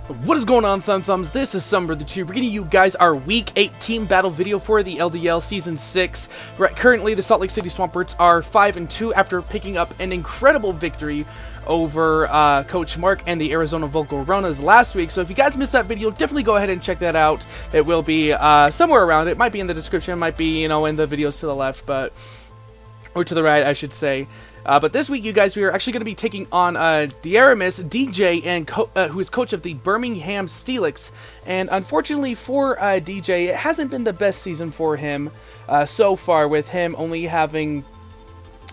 What is going on, Thumbs? This is Summer the Tube, bringing you guys our Week 8 team battle video for the LDL Season 6. Currently, the Salt Lake City Swampbirds are 5-2 after picking up an incredible victory over Coach Mark and the Arizona Volcaronas last week. So if you guys missed that video, definitely go ahead and check that out. It will be somewhere around. It might be in the description, it might be, in the videos to the left, or to the right, I should say. But this week, you guys, we are actually going to be taking on Diaramis, DJ, and who is coach of the Birmingham Steelix. And unfortunately for DJ, it hasn't been the best season for him so far, with him only having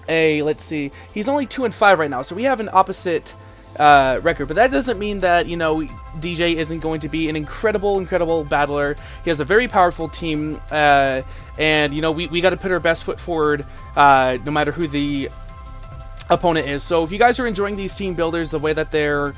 let's see, he's only 2-5 right now. So we have an opposite record, but that doesn't mean that, DJ isn't going to be an incredible battler. He has a very powerful team, and, we got to put our best foot forward no matter who the opponent is. So if you guys are enjoying these team builders, the way that they're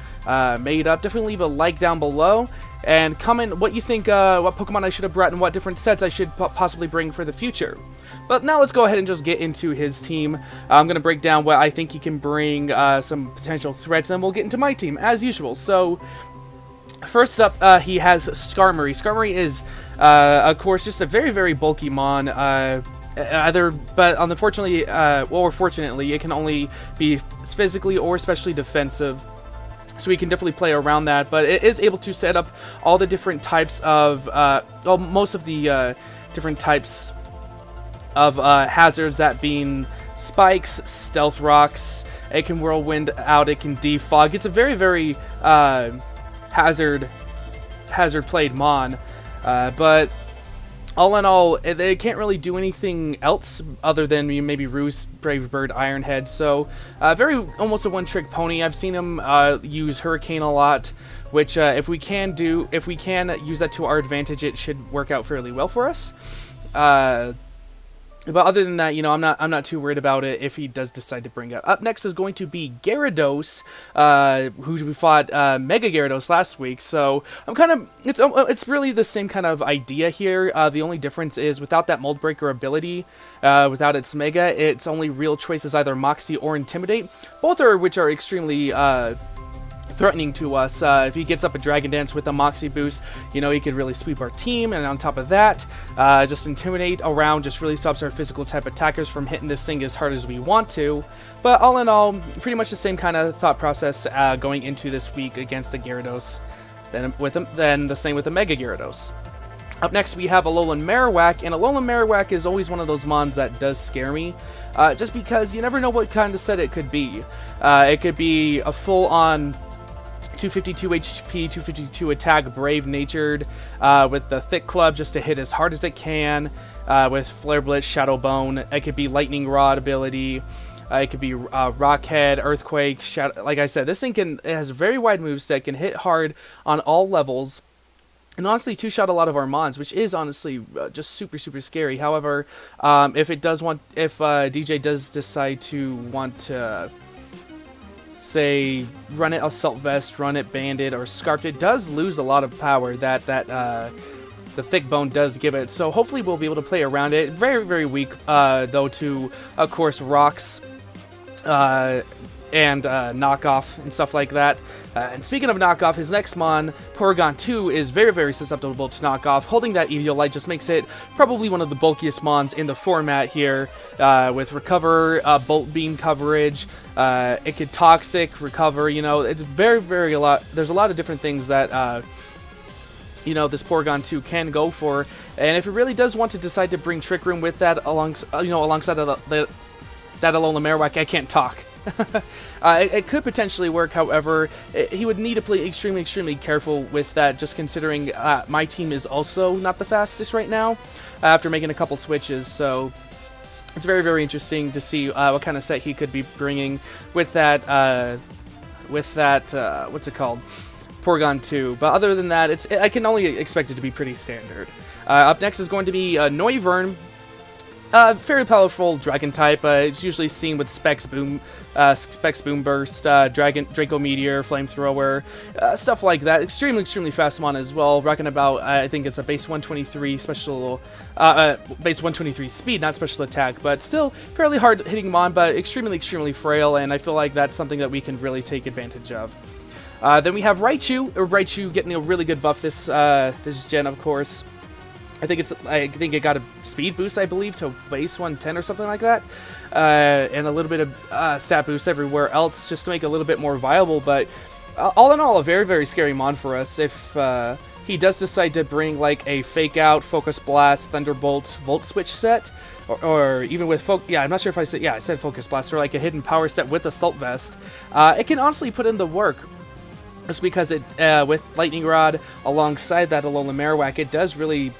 made up, definitely leave a like down below and comment what you think, what Pokemon I should have brought and what different sets I should possibly bring for the future. But now let's go ahead and just get into his team. I'm going to break down what I think he can bring, some potential threats, and we'll get into my team as usual. So first up, he has Skarmory. Skarmory is, of course, just a very bulky mon. But unfortunately, or fortunately, it can only be physically or especially defensive, so we can definitely play around that. But it is able to set up all the different types of, most of the different types of hazards, that being spikes, stealth rocks. It can whirlwind out, it can defog. It's a very hazard played mon, but all in all, they can't really do anything else other than maybe Roost, Brave Bird, Iron Head. So, almost a one-trick pony. I've seen him use Hurricane a lot, which if we can use that to our advantage, it should work out fairly well for us. But other than that, I'm not too worried about it if he does decide to bring it. Up next is going to be Gyarados, who we fought Mega Gyarados last week. So it's really the same kind of idea here. The only difference is without that Mold Breaker ability, without its Mega, its only real choice is either Moxie or Intimidate, both are which are extremely threatening to us. If he gets up a Dragon Dance with a Moxie boost, he could really sweep our team, and on top of that, just Intimidate around just really stops our physical type attackers from hitting this thing as hard as we want to. But all in all, pretty much the same kind of thought process going into this week against the Gyarados, then the same with the Mega Gyarados. Up next, we have Alolan Marowak, and Alolan Marowak is always one of those mons that does scare me, just because you never know what kind of set it could be. It could be a full-on 252 HP, 252 attack, brave natured, with the thick club just to hit as hard as it can, with Flare Blitz, Shadow Bone. It could be Lightning Rod ability. It could be Rock Head, Earthquake, Shadow. Like I said, this thing it has a very wide moveset, can hit hard on all levels, and honestly two-shot a lot of our mons, which is honestly just super scary. However, if DJ does decide to want to, say, run it Assault Vest, run it Bandit, or Scarfed, it does lose a lot of power that the Thick Bone does give it. So hopefully we'll be able to play around it. Very weak, though, to, of course, rocks and knockoff and stuff like that. And speaking of knockoff, his next mon, Porygon 2, is very susceptible to knockoff. Holding that Eviolite just makes it probably one of the bulkiest mons in the format here, with Recover, Bolt Beam coverage, it could Toxic, Recover, it's very a lot. There's a lot of different things that this Porygon 2 can go for, and if it really does want to decide to bring Trick Room with that alongside of that Alolan Marowak, I can't talk. It could potentially work. However, he would need to play extremely careful with that, just considering my team is also not the fastest right now after making a couple switches. So it's very interesting to see what kind of set he could be bringing with that what's it called, Porygon 2. But other than that, I can only expect it to be pretty standard. Up next is going to be Noivern. Very powerful Dragon type. It's usually seen with Specs Boom Burst, Draco Meteor, Flamethrower, stuff like that. Extremely fast mon as well. Rocking about, I think it's a base 123 special, base 123 speed, not special attack, but still fairly hard hitting mon, but extremely frail. And I feel like that's something that we can really take advantage of. Then we have Raichu getting a really good buff this gen, of course. I think it got a speed boost, I believe, to base 110 or something like that, and a little bit of stat boost everywhere else, just to make it a little bit more viable. But all in all, a very, very scary mon for us. If he does decide to bring like a fake out, Focus Blast, Thunderbolt, Volt Switch set, or even with I'm not sure if I said Focus Blast, or like a hidden power set with Assault Vest, it can honestly put in the work. Just because it, with Lightning Rod alongside that Alola Marowak, it does really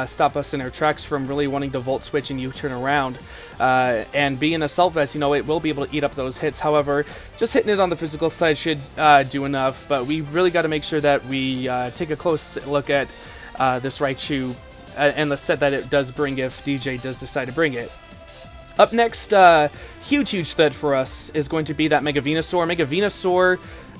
stop us in our tracks from really wanting to Volt Switch and U-turn around. And being Assault Vest, it will be able to eat up those hits. However, just hitting it on the physical side should do enough. But we really got to make sure that we take a close look at this Raichu and the set that it does bring if DJ does decide to bring it. Up next, huge threat for us is going to be that Mega Venusaur. Mega Venusaur,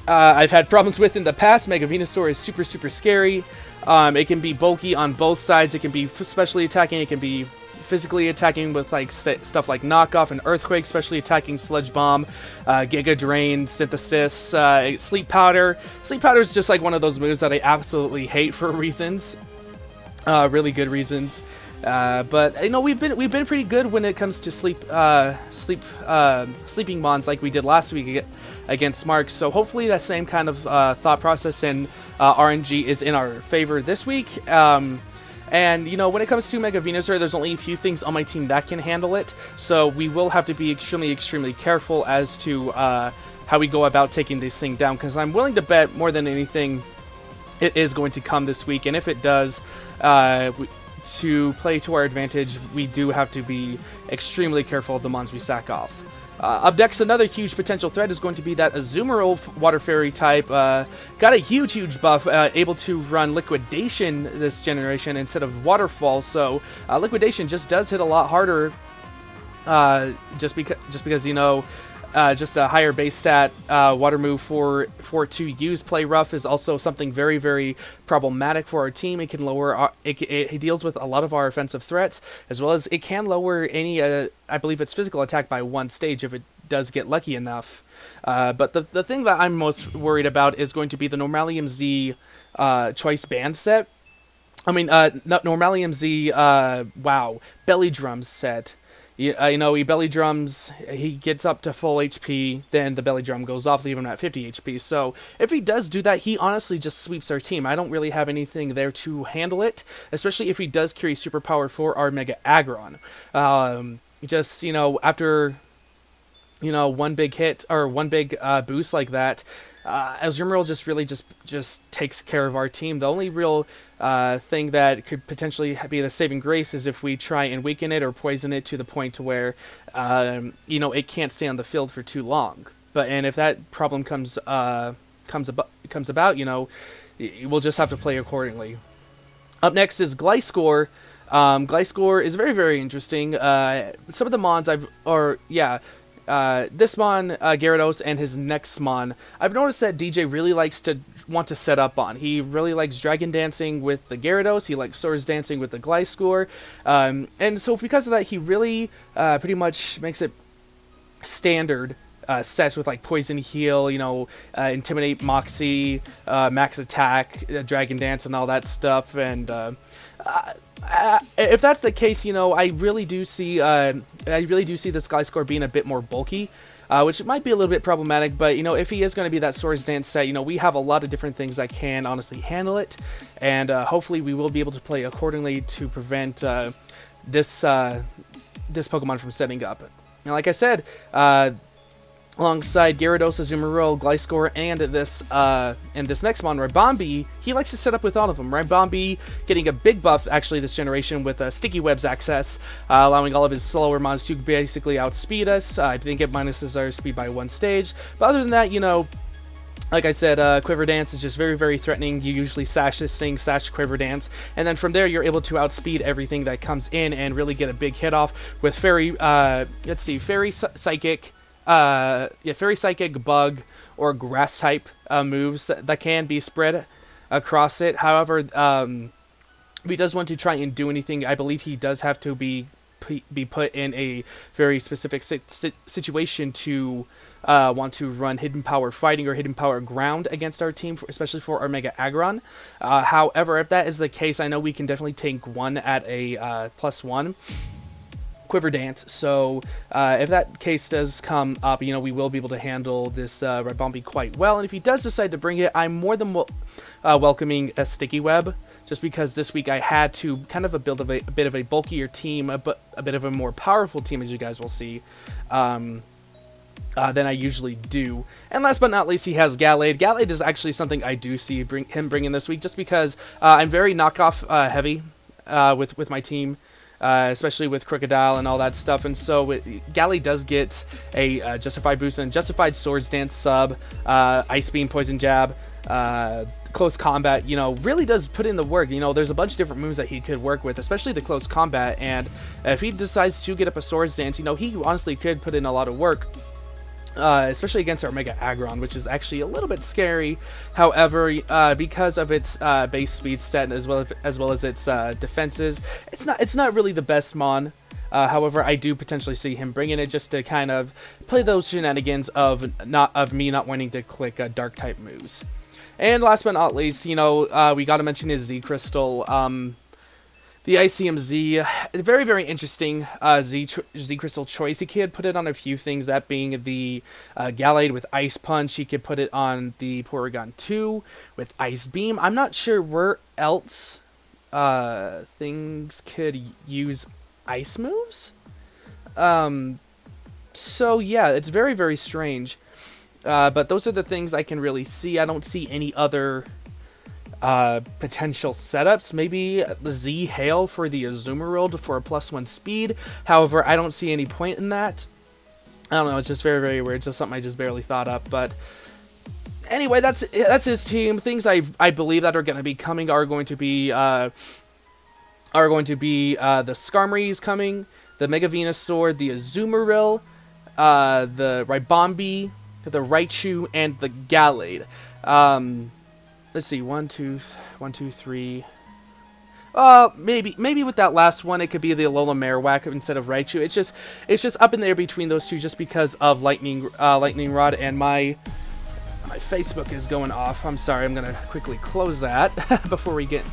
I've had problems with in the past. Mega Venusaur is super scary. It can be bulky on both sides. It can be specially attacking. It can be physically attacking with like stuff like Knockoff and Earthquake, especially attacking Sludge Bomb, Giga Drain, Synthesis, Sleep Powder. Sleep Powder is just like one of those moves that I absolutely hate for reasons, really good reasons. But we've been pretty good when it comes to sleeping mons like we did last week against Mark. So hopefully that same kind of thought process and RNG is in our favor this week. And when it comes to Mega Venusaur, there's only a few things on my team that can handle it. So we will have to be extremely careful as to how we go about taking this thing down. Because I'm willing to bet more than anything, it is going to come this week. And if it does, to play to our advantage, we do have to be extremely careful of the mons we sack off. Up next, another huge potential threat is going to be that Azumarill Water Fairy type. Got a huge buff, able to run Liquidation this generation instead of Waterfall, so Liquidation just does hit a lot harder, just because just a higher base stat water move for to use Play Rough is also something very problematic for our team. It can lower it deals with a lot of our offensive threats, as well as it can lower any I believe it's physical attack by one stage if it does get lucky enough. But the thing that I'm most worried about is going to be the Normalium Z Choice Band set. I mean, not Normalium Z Belly Drums set. He belly drums, he gets up to full HP, then the belly drum goes off, leaving him at 50 HP. So if he does do that, he honestly just sweeps our team. I don't really have anything there to handle it, especially if he does carry superpower for our Mega Aggron. After one big hit or one big boost like that, Azumarill just really just takes care of our team. The only real thing that could potentially be the saving grace is if we try and weaken it or poison it to the point to where it can't stay on the field for too long. And if that problem comes about, we'll just have to play accordingly. Up next is Gliscor. Gliscor is very interesting. Some of the mons this mon, Gyarados, and his next mon, I've noticed that DJ really likes to want to set up on. He really likes Dragon Dancing with the Gyarados, he likes Swords Dancing with the Gliscor, and so because of that, he really pretty much makes it standard sets with like Poison Heal, Intimidate, Moxie, Max Attack, Dragon Dance, and all that stuff, and if that's the case, I really do see this Gliscor being a bit more bulky, which might be a little bit problematic. But if he is going to be that Swords Dance set, we have a lot of different things that can honestly handle it, and hopefully we will be able to play accordingly to prevent this Pokemon from setting up. Now, like I said, alongside Gyarados, Azumarill, Gliscor, and this next mon, Ribombee, he likes to set up with all of them. Ribombee getting a big buff, actually, this generation with Sticky Webs access, allowing all of his slower mons to basically outspeed us. I think it minuses our speed by one stage. But other than that, like I said, Quiver Dance is just very threatening. You usually sash this thing, sash Quiver Dance, and then from there you're able to outspeed everything that comes in and really get a big hit off with Fairy Psychic, Fairy Psychic, Bug, or Grass type moves that can be spread across it. However, if he does want to try and do anything, I believe he does have to be put in a very specific situation to want to run Hidden Power Fighting or Hidden Power Ground against our team, especially for our Mega Aggron. However, if that is the case, I know we can definitely tank 1 at a +1 Quiver Dance. So if that case does come up, you know, we will be able to handle this Ribombee quite well. And if he does decide to bring it, I'm more than welcoming a Sticky Web, just because this week I had to kind of build a bit of a bulkier team, but a bit of a more powerful team, as you guys will see, than I usually do. And last but not least, he has Gallade. Gallade is actually something I do see him bringing this week, just because I'm very knockoff heavy with my team. Especially with Crocodile and all that stuff, and so Gallade does get a Justified Boost and Justified Swords Dance sub, Ice Beam, Poison Jab, Close Combat, you know, really does put in the work. You know, there's a bunch of different moves that he could work with, especially the Close Combat, and if he decides to get up a Swords Dance, you know, he honestly could put in a lot of work. Especially against our Mega Aggron, which is actually a little bit scary. However, because of its base speed stat as well as its defenses, it's not really the best mon. However, I do potentially see him bringing it just to kind of play those shenanigans of me not wanting to click Dark type moves. And last but not least, you know, we got to mention his Z Crystal. The ICMZ, very, very interesting Z Crystal choice. He could put it on a few things, that being the Gallade with Ice Punch. He could put it on the Porygon 2 with Ice Beam. I'm not sure where else things could use ice moves. So yeah, it's very, very strange. But those are the things I can really see. I don't see any other potential setups. Maybe the Z Hail for the Azumarill for a +1 speed. However, I don't see any point in that. I don't know, it's just very, very weird. It's just something I just barely thought up. But anyway, that's his team. Things I believe that are going to be coming are going to be the Skarmory's coming, the Mega Venusaur, the Azumarill, the Ribombee, the Raichu, and the Gallade. Let's see, 1, 2, 3. Maybe with that last one, it could be the Alola Marowak instead of Raichu. It's just up in there between those two, just because of Lightning Rod, and my Facebook is going off. I'm sorry. I'm gonna quickly close that before we get.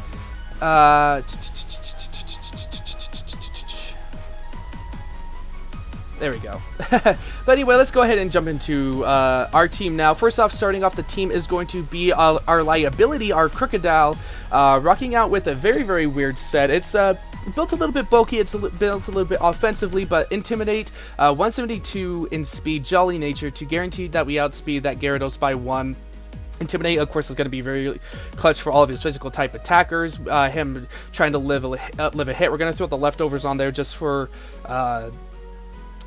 There we go. But anyway, let's go ahead and jump into our team now. First off, starting off the team is going to be our liability, our Crocodile, rocking out with a very, very weird set. It's built a little bit bulky, it's built a little bit offensively, but Intimidate, 172 in speed, Jolly Nature to guarantee that we outspeed that Gyarados by 1. Intimidate, of course, is going to be very clutch for all of his physical type attackers. Him trying to live a hit. We're going to throw the leftovers on there just for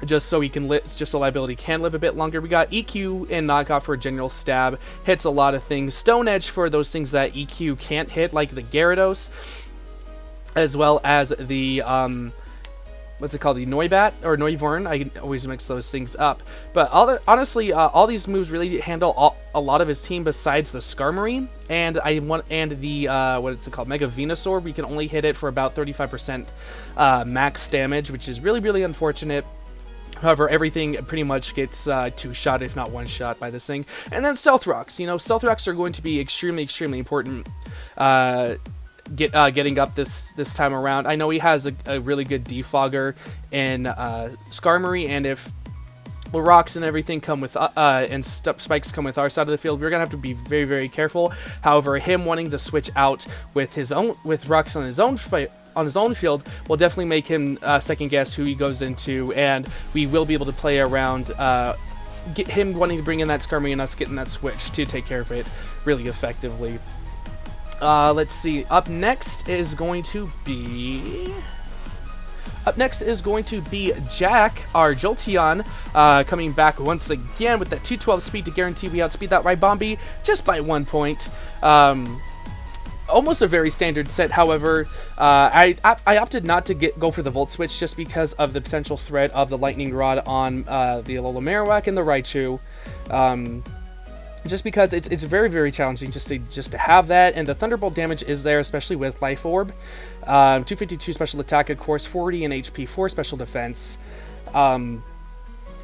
just so he can just so liability can live a bit longer. We got EQ and Knockoff for a general stab. Hits a lot of things. Stone Edge for those things that EQ can't hit, like the Gyarados, as well as the what's it called, the Noibat or Noivern. I always mix those things up. But honestly, all these moves really handle a lot of his team besides the Skarmory and the what is it called, Mega Venusaur. We can only hit it for about 35% max damage, which is really, really unfortunate. However, everything pretty much gets 2-shot, if not 1-shot, by this thing. And then Stealth Rocks. You know, Stealth Rocks are going to be extremely, extremely important getting up this time around. I know he has a really good defogger in Skarmory, and if the rocks and everything come with and spikes come with our side of the field, we're gonna have to be very, very careful. However, him wanting to switch out with rocks on his own field will definitely make him second guess who he goes into, and we will be able to play around get him wanting to bring in that Skarmory and us getting that switch to take care of it really effectively. Let's see. Up next is going to be Jack, our Jolteon, coming back once again with that 212 speed to guarantee we outspeed that Ribombee just by 1 point. Almost a very standard set. However, I opted not to go for the Volt Switch just because of the potential threat of the Lightning Rod on the Alola Marowak and the Raichu. Just because it's very, very challenging just to have that, and the Thunderbolt damage is there, especially with Life Orb. 252 special attack, of course, 40 in HP, 4 special defense.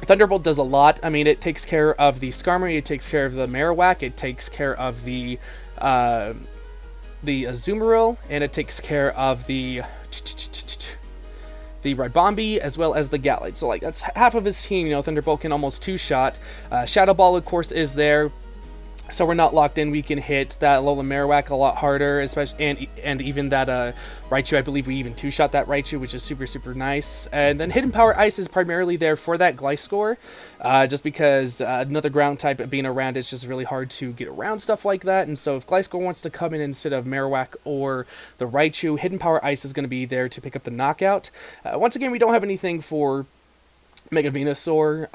Thunderbolt does a lot. I mean, it takes care of the Skarmory, it takes care of the Marowak, it takes care of the Azumarill, and it takes care of the Ribombee, as well as the Gallade. So, like, that's half of his team. You know, Thunderbolt can almost two-shot. Shadow Ball, of course, is there. So we're not locked in. We can hit that Alola Marowak a lot harder, especially and even that Raichu. I believe we even two-shot that Raichu, which is super, super nice. And then Hidden Power Ice is primarily there for that Gliscor, just because another ground type being around, it's just really hard to get around stuff like that. And so if Gliscor wants to come in instead of Marowak or the Raichu, Hidden Power Ice is going to be there to pick up the knockout. Once again, we don't have anything for Mega Venusaur.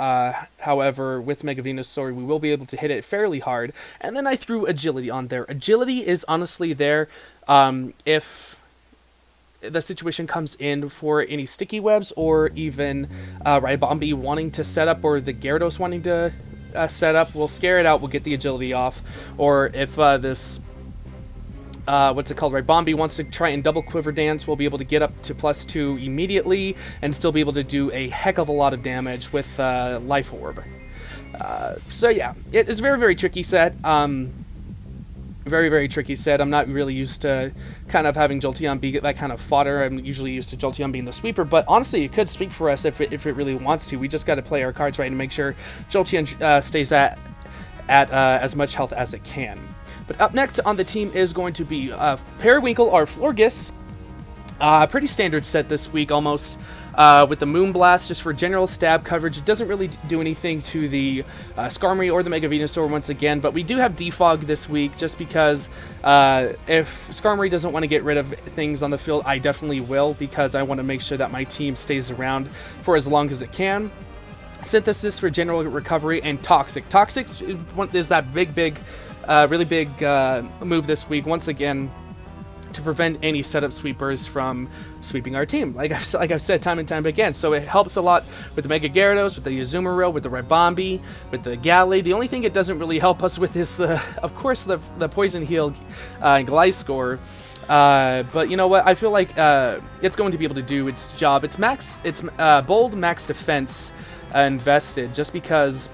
However, with Mega Venusaur, we will be able to hit it fairly hard. And then I threw Agility on there. Agility is honestly there if the situation comes in for any sticky webs, or even Ribombee wanting to set up, or the Gyarados wanting to set up. We'll scare it out, we'll get the Agility off. Or if this Ribombee wants to try and double Quiver Dance, we'll be able to get up to +2 immediately and still be able to do a heck of a lot of damage with Life Orb. So yeah, it is a very, very tricky set. Very, very tricky set. I'm not really used to kind of having Jolteon be that kind of fodder. I'm usually used to Jolteon being the sweeper, but honestly, it could sweep for us if it really wants to. We just got to play our cards right and make sure Jolteon stays at as much health as it can. But up next on the team is going to be Periwinkle or Florges. Pretty standard set this week, almost, with the Moonblast just for general stab coverage. It doesn't really do anything to the Skarmory or the Mega Venusaur once again, but we do have Defog this week just because if Skarmory doesn't want to get rid of things on the field, I definitely will, because I want to make sure that my team stays around for as long as it can. Synthesis for general recovery, and Toxic. Toxic is that really big move this week, once again, to prevent any setup sweepers from sweeping our team, like I've said time and time again. So it helps a lot with the Mega Gyarados, with the Azumarill, with the Ribombee, with the Gallade. The only thing it doesn't really help us with is of course the Poison Heal Gliscor. But you know what? I feel like it's going to be able to do its job. It's bold max defense invested, just because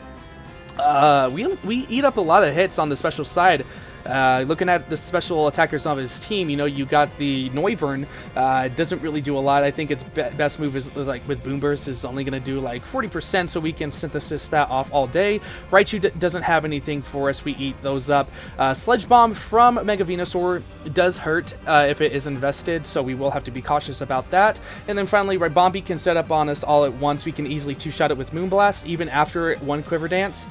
we eat up a lot of hits on the special side. Looking at the special attackers of his team, you know, you got the Noivern. Doesn't really do a lot. I think its best move is, like, with Boom Burst, is only going to do like 40%, so we can synthesis that off all day. Raichu doesn't have anything for us. We eat those up. Sledge Bomb from Mega Venusaur does hurt if it is invested, so we will have to be cautious about that. And then finally, Ribombee can set up on us all at once. We can easily two-shot it with Moonblast, even after one Quiver Dance.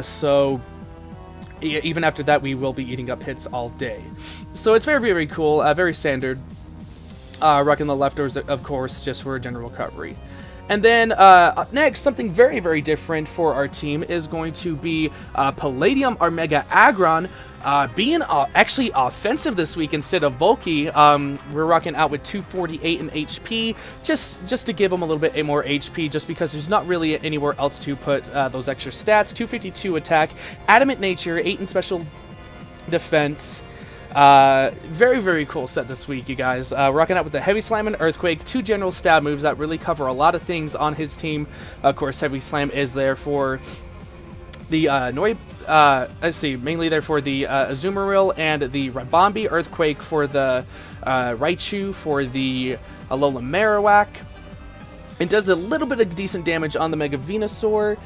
So even after that, we will be eating up hits all day. So it's very, very cool, very standard. Rocking the leftovers, of course, just for general recovery. And then up next, something very, very different for our team is going to be Palladium or Mega Aggron. Being actually offensive this week instead of bulky. We're rocking out with 248 in HP, just to give him a little bit more HP, just because there's not really anywhere else to put those extra stats. 252 attack, Adamant Nature, 8 in special defense. Very, very cool set this week, you guys. Rocking out with the Heavy Slam and Earthquake, 2 general stab moves that really cover a lot of things on his team. Of course, Heavy Slam is there for the let's see, mainly there for the Azumarill and the Ribombee. Earthquake for the Raichu, for the Alola Marowak. It does a little bit of decent damage on the Mega Venusaur,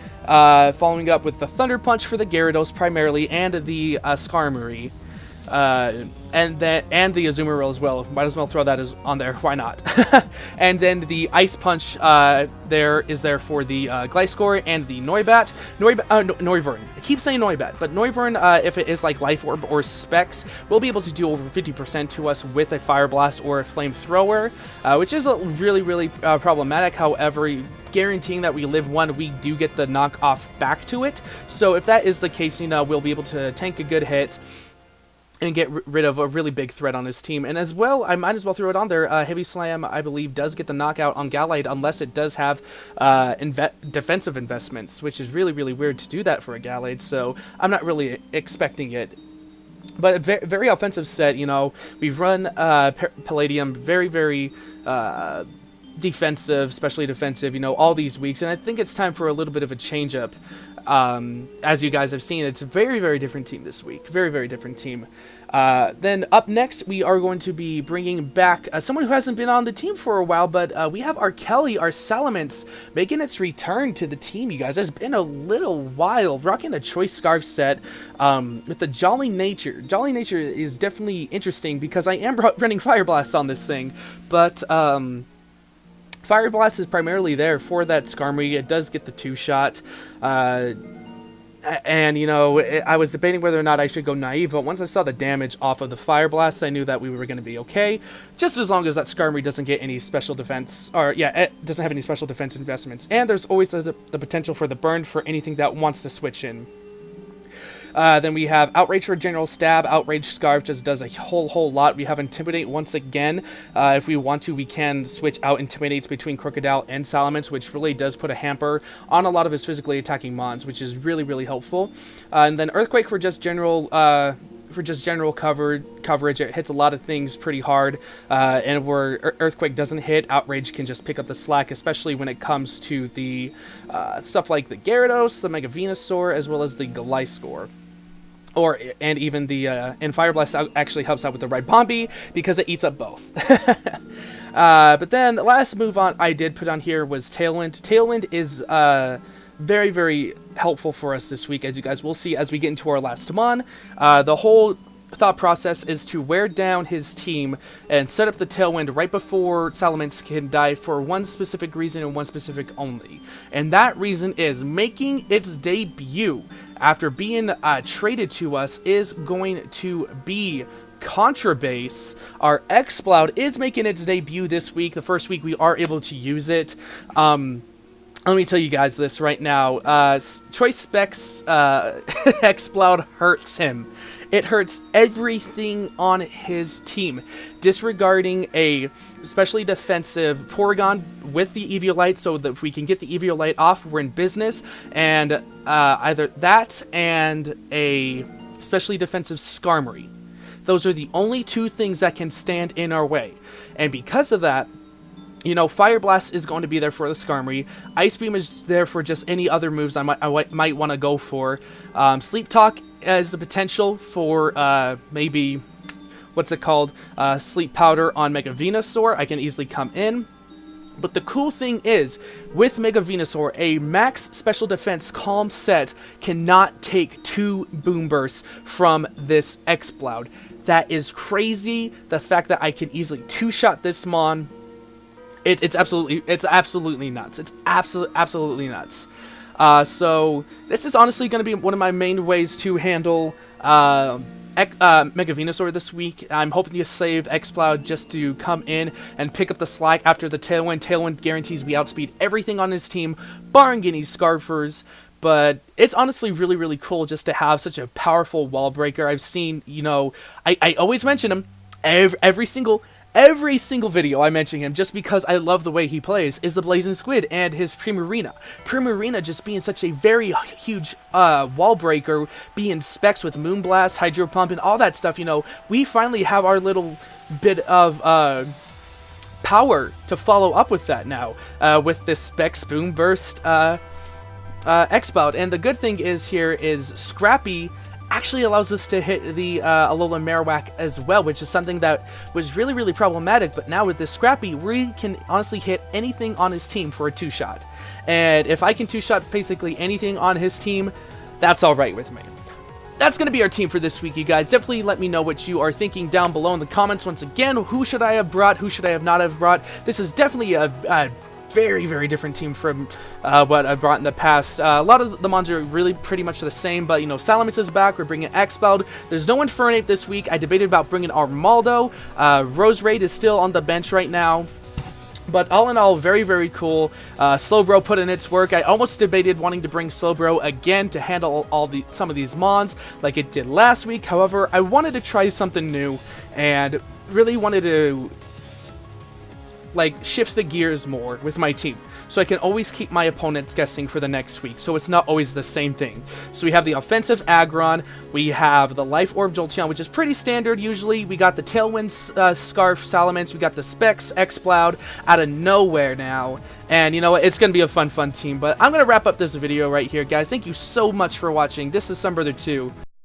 following up with the Thunder Punch for the Gyarados primarily, and the Skarmory. And the Azumarill as well. Might as well throw that on there. Why not? And then the Ice Punch there for the Gliscor and the Noibat. Noivern. I keep saying Noibat, but Noivern, if it is like Life Orb or Specs, will be able to do over 50% to us with a Fire Blast or a Flamethrower, which is really, really problematic. However, guaranteeing that we live one, we do get the knockoff back to it. So if that is the case, you know, we'll be able to tank a good hit and get rid of a really big threat on his team. And as well, I might as well throw it on there, Heavy Slam, I believe, does get the knockout on Gallade, unless it does have defensive investments, which is really, really weird to do that for a Gallade, so I'm not really expecting it. But a very offensive set, you know. We've run Palladium very, very defensive, especially defensive, all these weeks, and I think it's time for a little bit of a change up. As you guys have seen, it's a very, very different team this week. Very, very different team. Then up next, we are going to be bringing back someone who hasn't been on the team for a while, but we have our Kelly, our Salamence, making its return to the team, you guys. It's been a little while, rocking a choice scarf set with the Jolly Nature. Jolly Nature is definitely interesting because I am running Fire Blast on this thing, but Fire Blast is primarily there for that Skarmory. It does get the 2-shot. And, I was debating whether or not I should go naive, but once I saw the damage off of the Fire Blast, I knew that we were going to be okay. Just as long as that Skarmory doesn't get any special defense, it doesn't have any special defense investments. And there's always the potential for the burn for anything that wants to switch in. Then we have Outrage for General Stab. Outrage Scarf just does a whole lot. We have Intimidate once again. If we want to, we can switch out Intimidates between Crocodile and Salamence, which really does put a hamper on a lot of his physically attacking mons, which is really, really helpful. And then Earthquake for just general coverage. It hits a lot of things pretty hard, and where Earthquake doesn't hit, Outrage can just pick up the slack, especially when it comes to the stuff like the Gyarados, the Mega Venusaur, as well as the Gliscor. And even the and Fire Blast actually helps out with the Ribombee because it eats up both. But then the last move I did put on here was Tailwind. Tailwind is very, very helpful for us this week, as you guys will see as we get into our last mon. The whole thought process is to wear down his team and set up the Tailwind right before Salamence can die for one specific reason and one specific only. And that reason is making its debut after being traded to us is going to be Contrabase. Our Exploud is making its debut this week, the first week we are able to use it. Let me tell you guys this right now. Choice Specs Exploud hurts him. It hurts everything on his team. Disregarding a especially defensive Porygon with the Eviolite, so that if we can get the Eviolite off, we're in business. And either that and a especially defensive Skarmory. Those are the only two things that can stand in our way. And because of that, Fire Blast is going to be there for the Skarmory. Ice Beam is there for just any other moves I might want to go for. Sleep Talk has the potential for maybe, Sleep Powder on Mega Venusaur. I can easily come in. But the cool thing is, with Mega Venusaur, a max special defense Calm set cannot take 2 Boom Bursts from this Exploud. That is crazy. The fact that I can easily 2-shot this mon. It's absolutely nuts. It's absolutely nuts. So this is honestly going to be one of my main ways to handle Mega Venusaur this week. I'm hoping to save Exploud just to come in and pick up the slack after the Tailwind. Tailwind guarantees we outspeed everything on his team, barring any Scarfers. But it's honestly really, really cool just to have such a powerful wall breaker. I've seen, I always mention him every single video I mention him, just because I love the way he plays, is the Blazing Squid and his Primarina. Primarina just being such a very huge wall breaker, being specs with Moonblast, Hydro Pump, and all that stuff, we finally have our little bit of power to follow up with that now, with this Specs Boom Burst Exploud. And the good thing is here is Scrappy actually allows us to hit the Alola Marowak as well, which is something that was really, really problematic. But now with this Scrappy, we can honestly hit anything on his team for a 2-shot. And if I can 2-shot basically anything on his team, that's alright with me. That's going to be our team for this week, you guys. Definitely let me know what you are thinking down below in the comments. Once again, who should I have brought? Who should I have not have brought? This is definitely a very, very different team from what I've brought in the past. A lot of the mons are really pretty much the same, but Salamence is back. We're bringing Exploud. There's no Infernape this week. I debated about bringing Armaldo. Roserade is still on the bench right now. But all in all, very, very cool. Slowbro put in its work. I almost debated wanting to bring Slowbro again to handle some of these mons like it did last week. However, I wanted to try something new and really wanted to shift the gears more with my team. so I can always keep my opponents guessing for the next week, so it's not always the same thing. So we have the offensive Aggron, we have the Life Orb Jolteon, which is pretty standard usually, we got the Tailwind Scarf Salamence, we got the Specs Exploud out of nowhere now, and you know what, it's going to be a fun team. But I'm going to wrap up this video right here, guys. Thank you so much for watching. This is Sunbrother 2.